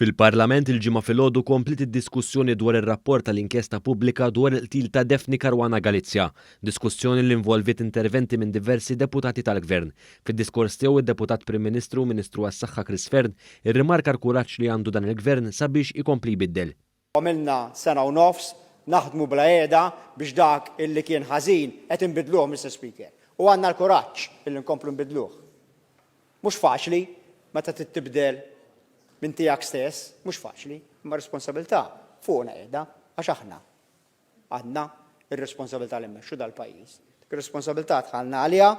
Fil-Parlament il-ġimgħa filgħodu komplet id-diskussjoni dwar ir-rapport tal-inkjesta pubblika dwar il-qtil ta' Defni Caruana Galizia, diskussjoni li involvit interventi minn diversi deputati tal-Gvern. Fid-diskors tiegħu id-Deputat Prim Ministru Ministru għas-Saħħa Chris Ferd irrimarka l-kuraġġ li għandu dan il-Gvern sabiex ikompli jbiddel. Għamilna sena u nofs naħdmu bla qiegħda biex dak illi kien ħażin qed inbidluh, Mr. Speaker. U għandna l-kuraġġ illi nkomplu nbidluh. Mhux faċli meta tibdel minn tiegħek stess, mhux faċli, imma responsabilità fuqna qiegħda għax aħna għandna ir-responsabilità li mmexxu dal-pajjiż. Dik ir-responsabilità tħallna għaliha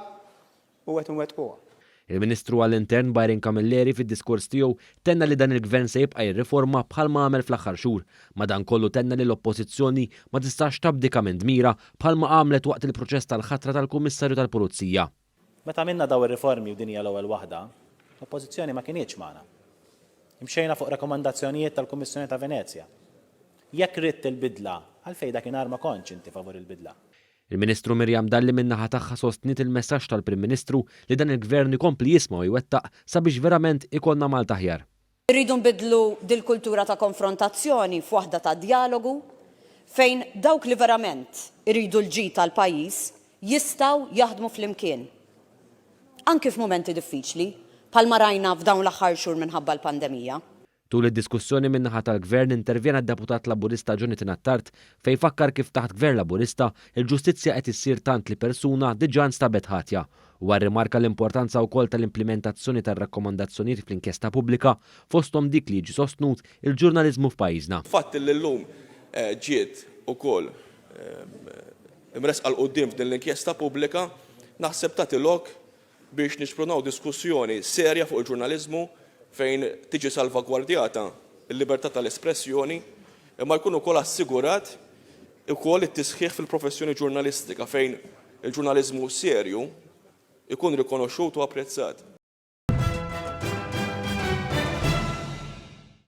u qed inwettquha. Il-Ministru għall-Intern Byron Camilleri fid-diskors tiegħu tenna li dan il-Gvern se jibqa' jirriforma bħalma għamel fl-aħħar xhur. Madankollu tenna li l-Oppożizzjoni ma tistax tabdika minn dmira bħalma għamlet waqt il-proċess tal-ħatra tal-Kummissarju tal-Pulizija. Meta minna daw ir-riformi u dinja l-ewwel waħda, l-Oppożizzjoni ma kienx magħna. Imxejna fuq rakkomandazzjonijiet tal-Kummissjoni ta' Venezja. Jekk ridt il-bidla, għalfejn dakinhar ma kontx inti favur il-bidla. Il-Ministru Mirjam Dalli min-naħa tagħha sostniet il-messaġġ tal-Prim Ministru li dan il-Gvern ikompli jisma' u jwettaq sabiex verament ikollna Malta aħjar. Irridu nbidlu dil-kultura ta' konfrontazzjoni f'waħda ta' dialogu fejn dawk li verament irridu l-ġid tal-pajjiż jistgħu jaħdmu flimkien. Anke f'mumenti diffiċli, bħalma rajna f'dawn l-aħħar xhur minħabba l-pandemija. Tul id-diskussjoni min-naħa tal-Gvern intervjena d-Deputat Laburista Jonathan Attard fejn fakkar kif taħt Gvern Laburista il-ġustizzja qed issir tant li persuna diġà nstabet ħatja u rimarka l-importanza wkoll tal-implementazzjoni tar-rakkomandazzjonijiet fl-inkjesta pubblika fosthom dik li jiġi sostnut il-ġurnaliżmu f'pajjiżna. Fatt li llum ġiet ukoll imresqa l quddiem f'din l-inkjesta pubblika naħseb tagħti lok biex nixprunaw diskussjoni serja fuq il-ġurnaliżmu fejn tiġi salvagwardjata l-libertà tal-espressjoni imma jkun ukoll assigurat ukoll it-tisħiħ fil-professjoni ġurnalistika fejn il-ġurnaliżmu serju ikun rikonoxxut u apprezzat.